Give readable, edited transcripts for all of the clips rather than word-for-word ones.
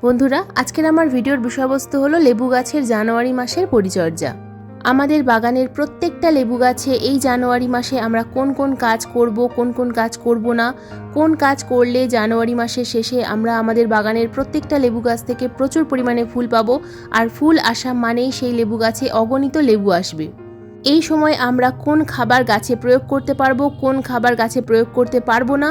বন্ধুরা, আজকের আমার ভিডিওর বিষয়বস্তু হলো লেবু গাছের জানুয়ারি মাসের পরিচর্যা। আমাদের বাগানের প্রত্যেকটা লেবু গাছে এই জানুয়ারি মাসে আমরা কোন কোন কাজ করব, কোন কোন কাজ করব না, কোন কাজ করলে জানুয়ারি মাসের শেষে আমরা আমাদের বাগানের প্রত্যেকটা লেবু গাছ থেকে প্রচুর পরিমাণে ফুল পাবো। আর ফুল আসা মানেই সেই লেবু গাছে অগণিত লেবু আসবে। এই সময় আমরা কোন খাবার গাছে প্রয়োগ করতে পারবো, কোন খাবার গাছে প্রয়োগ করতে পারবো না,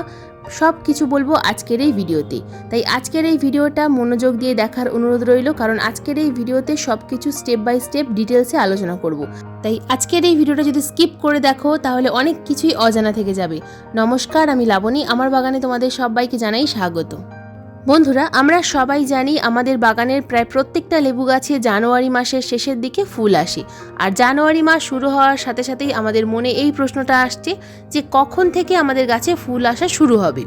সব কিছু বলবো আজকের এই ভিডিওতে। তাই আজকের এই ভিডিওটা মনোযোগ দিয়ে দেখার অনুরোধ রইল, কারণ আজকের এই ভিডিওতে সব কিছু স্টেপ বাই স্টেপ ডিটেলসে আলোচনা করব। তাই আজকের এই ভিডিওটা যদি স্কিপ করে দেখো তাহলে অনেক কিছুই অজানা থেকে যাবে। নমস্কার, আমি লাবণী, আমার বাগানে তোমাদের সবাইকে জানাই স্বাগত। বন্ধুরা, আমরা সবাই জানি আমাদের বাগানের প্রায় প্রত্যেকটা লেবু গাছে জানুয়ারি মাসের শেষের দিকে ফুল আসে। আর জানুয়ারি মাস শুরু হওয়ার সাথে সাথেই আমাদের মনে এই প্রশ্নটা আসছে যে কখন থেকে আমাদের গাছে ফুল আসা শুরু হবে।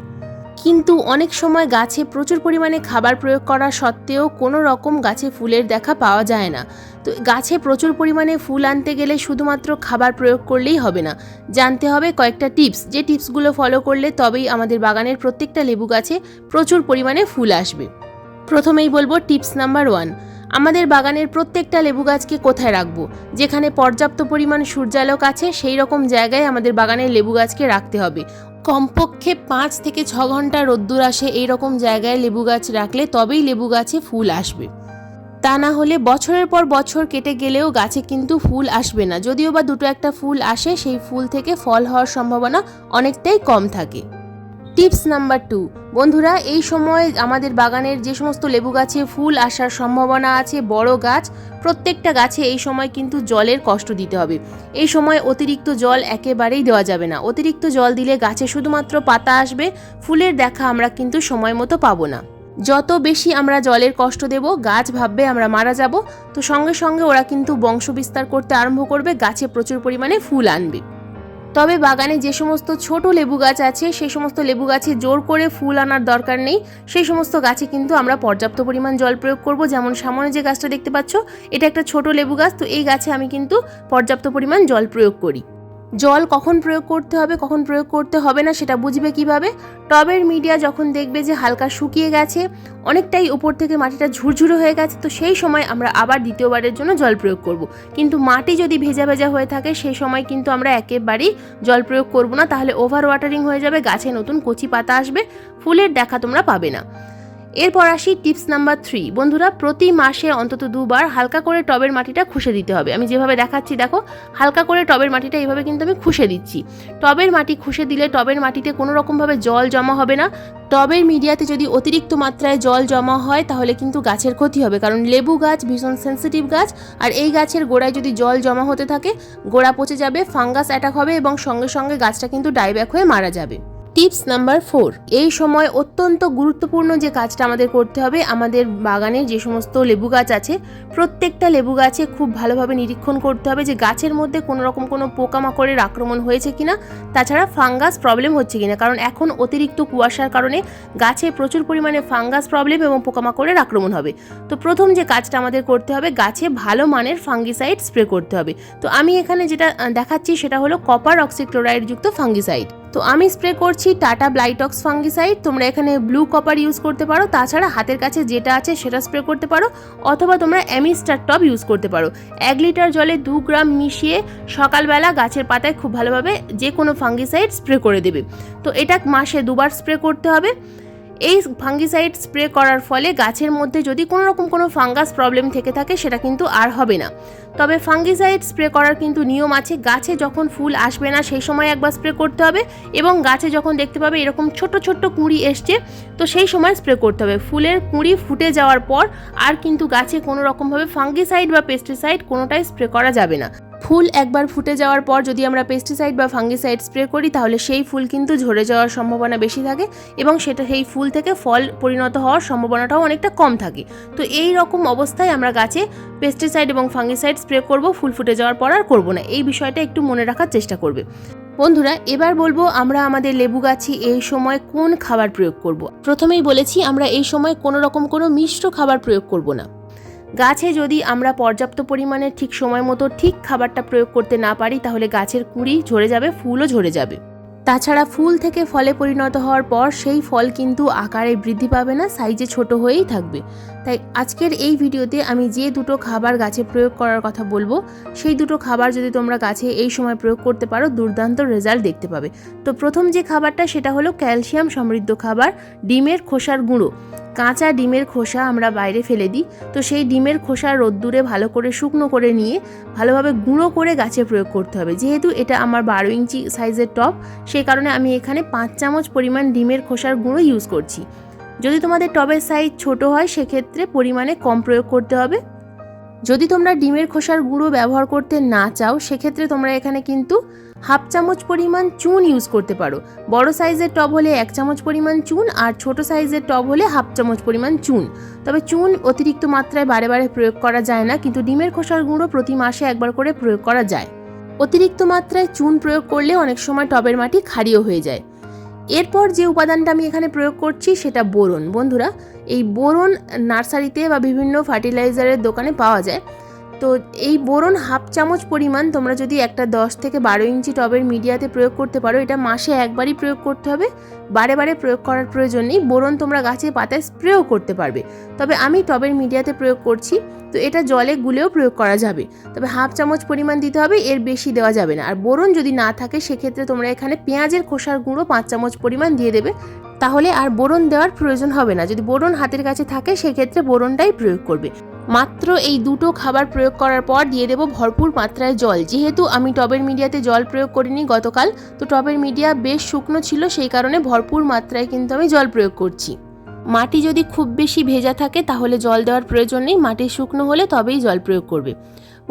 কিন্তু অনেক সময় গাছে প্রচুর পরিমাণে খাবার প্রয়োগ করা সত্ত্বেও কোনো রকম গাছে ফুলের দেখা পাওয়া যায় না। তো গাছে প্রচুর পরিমাণে ফুল আনতে গেলে শুধুমাত্র খাবার প্রয়োগ করলেই হবে না, জানতে হবে কয়েকটা টিপস, যে টিপসগুলো ফলো করলে তবেই আমাদের বাগানের প্রত্যেকটা লেবু গাছে প্রচুর পরিমাণে ফুল আসবে। প্রথমেই বলবো টিপস নাম্বার 1, আমাদের বাগানের প্রত্যেকটা লেবু গাছকে কোথায় রাখবো? যেখানে পর্যাপ্ত পরিমাণ সূর্যালোক আছে সেই রকম জায়গায় আমাদের বাগানের লেবু গাছকে রাখতে হবে। কমপক্ষে 5 থেকে 6 ঘন্টা রোদ্দুর আসে এইরকম জায়গায় লেবু গাছ রাখলে তবেই লেবু গাছে ফুল আসবে। তা না হলে বছরের পর বছর কেটে গেলেও গাছে কিন্তু ফুল আসবে না। যদিও বা দুটো একটা ফুল আসে, সেই ফুল থেকে ফল হওয়ার সম্ভাবনা অনেকটাই কম থাকে। টিপস নাম্বার 2, বন্ধুরা, এই সময় আমাদের বাগানের যে সমস্ত লেবু গাছে ফুল আসার সম্ভাবনা আছে, বড় গাছ, প্রত্যেকটা গাছে এই সময় কিন্তু জলের কষ্ট দিতে হবে। এই সময় অতিরিক্ত জল একেবারেই দেওয়া যাবে না। অতিরিক্ত জল দিলে গাছে শুধুমাত্র পাতা আসবে, ফুলের দেখা আমরা কিন্তু সময় মতো পাবো না। যত বেশি আমরা জলের কষ্ট দেব, গাছ ভাববে আমরা মারা যাব, তো সঙ্গে সঙ্গে ওরা কিন্তু বংশ বিস্তার করতে আরম্ভ করবে, গাছে প্রচুর পরিমাণে ফুল আনবে। তবে বাগানে যে সমস্ত ছোট লেবু গাছ আছে সেই সমস্ত লেবু গাছে জোর করে ফুল আনার দরকার নেই। সেই সমস্ত গাছে কিন্তু আমরা পর্যাপ্ত পরিমাণ জল প্রয়োগ করব। যেমন সামনে যে গাছটা দেখতে পাচ্ছ, এটা একটা ছোট লেবু গাছ, তো এই গাছে আমি কিন্তু পর্যাপ্ত পরিমাণ জল প্রয়োগ করি। জল কখন প্রয়োগ করতে হবে, কখন প্রয়োগ করতে হবে না সেটা বুঝবে কিভাবে? টবের মিডিয়া যখন দেখবে যে হালকা শুকিয়ে গেছে, অনেকটাই উপর থেকে মাটিটা ঝুরঝুরে হয়ে গেছে, তো সেই সময় আমরা আবার দ্বিতীয়বারের জন্য জল প্রয়োগ করব। কিন্তু মাটি যদি ভেজা ভেজা হয়ে থাকে সেই সময় কিন্তু আমরা একেবারেই জল প্রয়োগ করব না, তাহলে ওভার ওয়াটারিং হয়ে যাবে, গাছে নতুন কচি পাতা আসবে, ফুলের দেখা তোমরা পাবে না। এরপর আসি টিপস নাম্বার 3, বন্ধুরা, প্রতি মাসে অন্তত 2 বার হালকা করে টবের মাটিটা খুশে দিতে হবে। আমি যেভাবে দেখাচ্ছি দেখো, হালকা করে টবের মাটিটা এইভাবে কিন্তু আমি খুশে দিচ্ছি। টবের মাটি খুশে দিলে টবের মাটিতে কোনো রকমভাবে জল জমা হবে না। টবের মিডিয়াতে যদি অতিরিক্ত মাত্রায় জল জমা হয় তাহলে কিন্তু গাছের ক্ষতি হবে, কারণ লেবু গাছ ভীষণ সেন্সিটিভ গাছ, আর এই গাছের গোড়ায় যদি জল জমা হতে থাকে গোড়া পচে যাবে, ফাঙ্গাস অ্যাটাক হবে এবং সঙ্গে সঙ্গে গাছটা কিন্তু ডাইব্যাক হয়ে মারা যাবে। টিপস নাম্বার 4, এই সময় অত্যন্ত গুরুত্বপূর্ণ যে কাজটা আমাদের করতে হবে, আমাদের বাগানে যে সমস্ত লেবু গাছ আছে প্রত্যেকটা লেবু গাছে খুব ভালোভাবে নিরীক্ষণ করতে হবে যে গাছের মধ্যে কোনো রকম কোনো পোকামাকড়ের আক্রমণ হয়েছে কিনা, তাছাড়া ফাঙ্গাস প্রবলেম হচ্ছে কিনা, কারণ এখন অতিরিক্ত কুয়াশার কারণে গাছে প্রচুর পরিমাণে ফাঙ্গাস প্রবলেম এবং পোকামাকড়ের আক্রমণ হবে। তো প্রথম যে কাজটা আমাদের করতে হবে, গাছে ভালো মানের ফাঙ্গিসাইড স্প্রে করতে হবে। তো আমি এখানে যেটা দেখাচ্ছি সেটা হলো কপার অক্সিক্লোরাইড যুক্ত ফাঙ্গিসাইড। তো আমি স্প্রে করছি টাটা ব্লাইটক্স ফাঙ্গিসাইড। তোমরা এখানে ব্লু কপার ইউজ করতে পারো, তাছাড়া হাতের কাছে যেটা আছে সেটা স্প্রে করতে পারো, অথবা তোমরা অ্যামিস্টার টপ ইউজ করতে পারো। 1 লিটার জলে 2 গ্রাম মিশিয়ে সকালবেলা গাছের পাতায় খুব ভালোভাবে যে কোনো ফাঙ্গিসাইড স্প্রে করে দেবে। তো এটা মাসে 2 বার স্প্রে করতে হবে। এই ফাঙ্গিসাইড স্প্রে করার ফলে গাছের মধ্যে যদি কোনো রকম কোনো ফাঙ্গাস প্রবলেম থেকে থাকে সেটা কিন্তু আর হবে না। তবে ফাঙ্গিসাইড স্প্রে করার কিন্তু নিয়ম আছে। গাছে যখন ফুল আসবে না সেই সময় একবার স্প্রে করতে হবে, এবং গাছে যখন দেখতে পাবে এরকম ছোট ছোট কুঁড়ি এসছে তো সেই সময় স্প্রে করতে হবে। ফুলের কুঁড়ি ফুটে যাওয়ার পর আর কিন্তু গাছে কোনো রকমভাবে ফাঙ্গিসাইড বা পেস্টিসাইড কোনোটাই স্প্রে করা যাবে না। ফুল একবার ফুটে যাওয়ার পর যদি আমরা পেস্টিসাইড বা ফাঙ্গিসাইড স্প্রে করি তাহলে সেই ফুল কিন্তু ঝরে যাওয়ার সম্ভাবনা বেশি থাকে এবং সেই ফুল থেকে ফল পরিণত হওয়ার সম্ভাবনাটাও অনেকটা কম থাকে। তো এই রকম অবস্থায় আমরা গাছে পেস্টিসাইড এবং ফাঙ্গিসাইড স্প্রে করব, ফুল ফুটে যাওয়ার পর আর করব না। এই বিষয়টা একটু মনে রাখার চেষ্টা করবে। বন্ধুরা, এবার বলবো আমরা আমাদের লেবু গাছে এই সময় কোন খাবার প্রয়োগ করব। প্রথমেই বলেছি আমরা এই সময় কোনো রকম কোনো মিশ্র খাবার প্রয়োগ করব না। গাছে যদি আমরা পর্যাপ্ত পরিমাণে ঠিক সময় মতো ঠিক খাবারটা প্রয়োগ করতে না পারি তাহলে গাছের কুঁড়ি ঝরে যাবে, ফুলও ঝরে যাবে। তাছাড়া ফুল থেকে ফলে পরিণত হওয়ার পর সেই ফল কিন্তু আকারে বৃদ্ধি পাবে না, সাইজে ছোট হয়েই থাকবে। তাই আজকের এই ভিডিওতে আমি যে দুটো খাবার গাছে প্রয়োগ করার কথা বলবো, সেই দুটো খাবার যদি তোমরা গাছে এই সময় প্রয়োগ করতে পারো দুর্দান্ত রেজাল্ট দেখতে পাবে। তো প্রথম যে খাবারটা সেটা হলো ক্যালসিয়াম সমৃদ্ধ খাবার ডিমের খোসার গুঁড়ো। কাঁচা ডিমের খোসা আমরা বাইরে ফেলে দিই, তো সেই ডিমের খোসা রোদ্দুরে ভালো করে শুকনো করে নিয়ে ভালোভাবে গুঁড়ো করে গাছে প্রয়োগ করতে হবে। যেহেতু এটা আমার 12 ইঞ্চি সাইজের টব, সেই কারণে আমি এখানে 5 চামচ পরিমাণ ডিমের খোসার গুঁড়ো ইউজ করছি। যদি তোমাদের টবের সাইজ ছোট হয় সেক্ষেত্রে পরিমাণে কম প্রয়োগ করতে হবে। যদি তোমরা ডিমের খোসার গুঁড়ো ব্যবহার করতে না চাও সেক্ষেত্রে তোমরা এখানে কিন্তু হাফ চামচ পরিমাণ চুন ইউজ করতে পারো। বড় সাইজের টব হলে 1 চামচ পরিমাণ চুন, আর ছোট সাইজের টব হলে হাফ চামচ পরিমাণ চুন। তবে চুন অতিরিক্ত মাত্রায় বারে বারে প্রয়োগ করা যায় না, কিন্তু ডিমের খোসার গুঁড়ো প্রতি মাসে একবার করে প্রয়োগ করা যায়। অতিরিক্ত মাত্রায় চুন প্রয়োগ করলে অনেক সময় টবের মাটি ক্ষারীয় হয়ে যায়। এরপর যে উপাদানটা আমি এখানে প্রয়োগ করছি সেটা বোরন। বন্ধুরা, এই বোরন নার্সারিতে বা বিভিন্ন ফার্টিলাইজারের দোকানে পাওয়া যায়। তো এই বোরন হাফ চামচ পরিমাণ তোমরা যদি একটা 10 থেকে 12 ইঞ্চি টবের মিডিয়াতে প্রয়োগ করতে পারো, এটা মাসে একবারই প্রয়োগ করতে হবে, বারে বারে প্রয়োগ করার প্রয়োজন নেই। বোরন তোমরা গাছের পাতায় স্প্রেও করতে পারবে, তবে আমি টবের মিডিয়াতে প্রয়োগ করছি, তো এটা জলে গুলেও প্রয়োগ করা যাবে, তবে হাফ চামচ পরিমাণ দিতে হবে, এর বেশি দেওয়া যাবে না। আর বোরন যদি না থাকে সেক্ষেত্রে তোমরা এখানে পেঁয়াজের খোসার গুঁড়ো 5 চামচ পরিমাণ দিয়ে দেবে, তাহলে আর বোরন দেওয়ার প্রয়োজন হবে না। যদি বোরন হাতের কাছে থাকে সেক্ষেত্রে বোরনটাই প্রয়োগ করবে। মাত্র এই দুটো খাবার প্রয়োগ করার পর দিয়ে দেবো ভরপুর মাত্রায় জল। যেহেতু আমি টবের মিডিয়াতে জল প্রয়োগ করিনি গতকাল, তো টবের মিডিয়া বেশ শুকনো ছিল, সেই কারণে ভরপুর মাত্রায় কিন্তু আমি জল প্রয়োগ করছি। মাটি যদি খুব বেশি ভেজা থাকে তাহলে জল দেওয়ার প্রয়োজন নেই, মাটি শুকনো হলে তবেই জল প্রয়োগ করবে।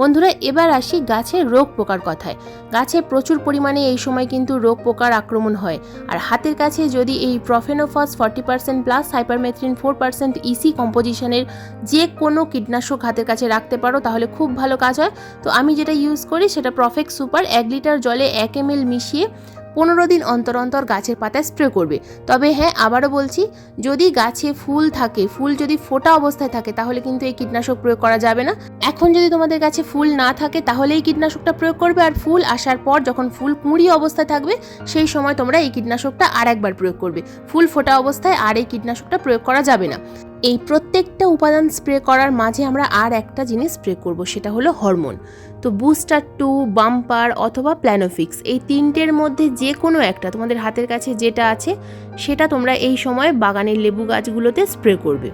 বন্ধুরা, এবার আসি গাছের রোগ পোকার কথায়। গাছে প্রচুর পরিমাণে এই সময় কিন্তু রোগ পোকার আক্রমণ হয়, আর হাতের কাছে যদি এই প্রফেনোফস 40% প্লাস সাইপারমেথ্রিন 4% ইসি কম্পোজিশনের যে কোনো কীটনাশক হাতের কাছে রাখতে পারো তাহলে খুব ভালো কাজ হয়। তো আমি যেটা ইউজ করি সেটা প্রফেক্ট সুপার 1 লিটার জলে 1 ml মিশিয়ে 15 দিন অন্তর অন্তর গাছের পাতায় স্প্রে করবে। তবে হ্যাঁ, আবারও বলছি, যদি গাছে ফুল থাকে, ফুল যদি ফোটা অবস্থায় থাকে তাহলে কিন্তু এই কীটনাশক প্রয়োগ করা যাবে না। এখন যদি তোমাদের কাছে ফুল না থাকে তাহলে এই কীটনাশকটা প্রয়োগ করবে, আর ফুল আসার পর যখন ফুল কুঁড়ি অবস্থায় থাকবে সেই সময় তোমরা এই কীটনাশকটা আর একবার প্রয়োগ করবে। ফুল ফোটা অবস্থায় আর এই কীটনাশকটা প্রয়োগ করা যাবে না। এই প্রত্যেকটা উপাদান স্প্রে করার মাঝে আমরা আর একটা জিনিস স্প্রে করব, সেটা হলো হরমোন। তো বুস্টার 2, বাম্পার অথবা প্ল্যানোফিক্স, এই তিনটের মধ্যে যে কোনো একটা তোমাদের হাতের কাছে যেটা আছে সেটা তোমরা এই সময় বাগানের লেবু গাছগুলোতে স্প্রে করবে।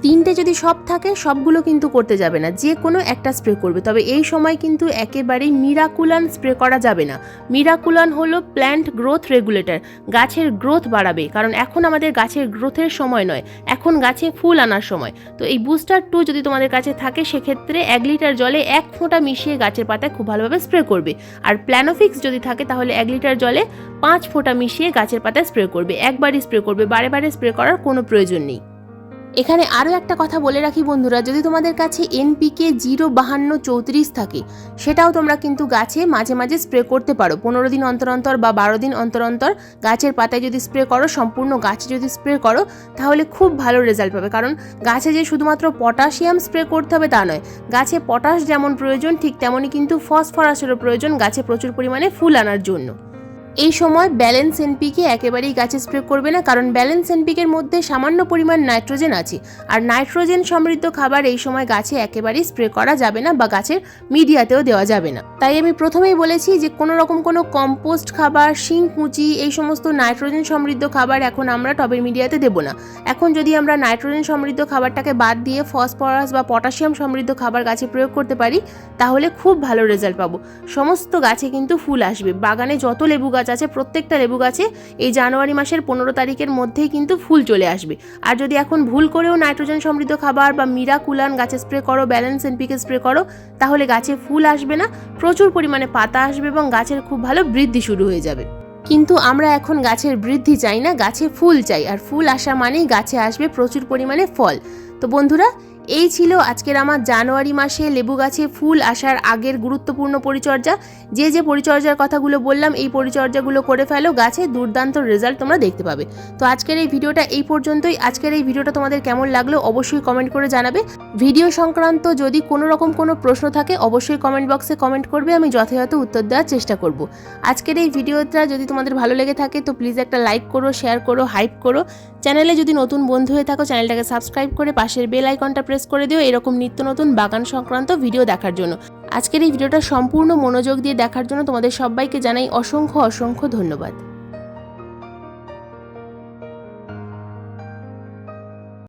তিনটে যদি সব থাকে সবগুলো কিন্তু করতে যাবে না, যে কোনো একটা স্প্রে করবে। তবে এই সময় কিন্তু একেবারেই মিরাকুলান স্প্রে করা যাবে না। মিরাকুলান হলো প্ল্যান্ট গ্রোথ রেগুলেটর, গাছের গ্রোথ বাড়াবে, কারণ এখন আমাদের গাছের গ্রোথের সময় নয়, এখন গাছে ফুল আনার সময়। তো এই বুস্টার 2 যদি তোমাদের কাছে থাকে সেক্ষেত্রে 1 লিটার জলে 1 ফোঁটা মিশিয়ে গাছের পাতায় খুব ভালোভাবে স্প্রে করবে। আর প্ল্যানোফিক্স যদি থাকে তাহলে 1 লিটার জলে 5 ফোঁটা মিশিয়ে গাছের পাতায় স্প্রে করবে। একবারই স্প্রে করবে, বারে বারে স্প্রে করার কোনো প্রয়োজন নেই। এখানে আরও একটা কথা বলে রাখি বন্ধুরা, যদি তোমাদের কাছে NPK 05234 থাকে সেটাও তোমরা কিন্তু গাছে মাঝে মাঝে স্প্রে করতে পারো। 15 দিন অন্তর অন্তর বা 12 দিন অন্তর অন্তর গাছের পাতায় যদি স্প্রে করো, সম্পূর্ণ গাছে যদি স্প্রে করো তাহলে খুব ভালো রেজাল্ট পাবে। কারণ গাছে যে শুধুমাত্র পটাশিয়াম স্প্রে করতে হবে তা নয়, গাছে পটাশ যেমন প্রয়োজন ঠিক তেমনই কিন্তু ফসফরাসেরও প্রয়োজন গাছে প্রচুর পরিমাণে ফুল আনার জন্য। এই সময় ব্যালেন্স এনপিকে একেবারেই গাছে স্প্রে করবে না, কারণ ব্যালেন্স এনপিকের মধ্যে সামান্য পরিমাণ নাইট্রোজেন আছে, আর নাইট্রোজেন সমৃদ্ধ খাবার এই সময় গাছে একেবারেই স্প্রে করা যাবে না বা গাছের মিডিয়াতেও দেওয়া যাবে না। তাই আমি প্রথমেই বলেছি যে কোনো রকম কোনো কম্পোস্ট খাবার, শিংকুচি, এই সমস্ত নাইট্রোজেন সমৃদ্ধ খাবার এখন আমরা টবের মিডিয়াতে দেবো না। এখন যদি আমরা নাইট্রোজেন সমৃদ্ধ খাবারটাকে বাদ দিয়ে ফসফরাস বা পটাশিয়াম সমৃদ্ধ খাবার গাছে প্রয়োগ করতে পারি তাহলে খুব ভালো রেজাল্ট পাবো। সমস্ত গাছে কিন্তু ফুল আসবে। বাগানে যত লেবু গাছ আছে প্রত্যেকটা লেবু গাছে এই জানুয়ারি মাসের 15 তারিখের মধ্যেই কিন্তু ফুল চলে আসবে। আর যদি এখন ভুল করেও নাইট্রোজেন সমৃদ্ধ খাবার বা মিরাকুলান গাছে স্প্রে করো, ব্যালেন্স এনপিকে স্প্রে করো, তাহলে গাছে ফুল আসবে না, প্রচুর পরিমাণে পাতা আসবে এবং গাছের খুব ভালো বৃদ্ধি শুরু হয়ে যাবে। কিন্তু আমরা এখন গাছের বৃদ্ধি চাই না, গাছে ফুল চাই, আর ফুল আসা মানেই গাছে আসবে প্রচুর পরিমাণে ফল। তো বন্ধুরা, এই ছিল আজকের আমার জানুয়ারি মাসে লেবু গাছে ফুল আসার আগের গুরুত্বপূর্ণ পরিচর্যা। যে পরিচর্যার কথাগুলো বললাম এই পরিচর্যাগুলো করে ফেলো, গাছে দুর্দান্ত রেজাল্ট তোমরা দেখতে পাবে। তো আজকের এই ভিডিওটা এই পর্যন্তই। আজকের এই ভিডিওটা তোমাদের কেমন লাগলো অবশ্যই কমেন্ট করে জানাবে। ভিডিও সংক্রান্ত যদি কোনো রকম কোনো প্রশ্ন থাকে অবশ্যই কমেন্ট বক্সে কমেন্ট করবে, আমি যথাযথ উত্তর দেওয়ার চেষ্টা করব। আজকের এই ভিডিওটা যদি তোমাদের ভালো লেগে থাকে তো প্লিজ একটা লাইক করো, শেয়ার করো, হাইপ করো। চ্যানেলে যদি নতুন বন্ধু হয়ে থাকো চ্যানেলটাকে সাবস্ক্রাইব করে পাশের বেল আইকনটা প্রেস করে দিও এরকম নিত্য নতুন বাগান সংক্রান্ত ভিডিও দেখার জন্য। আজকের এই ভিডিওটা সম্পূর্ণ মনোযোগ দিয়ে দেখার জন্য তোমাদের সবাইকে জানাই অসংখ্য অসংখ্য ধন্যবাদ।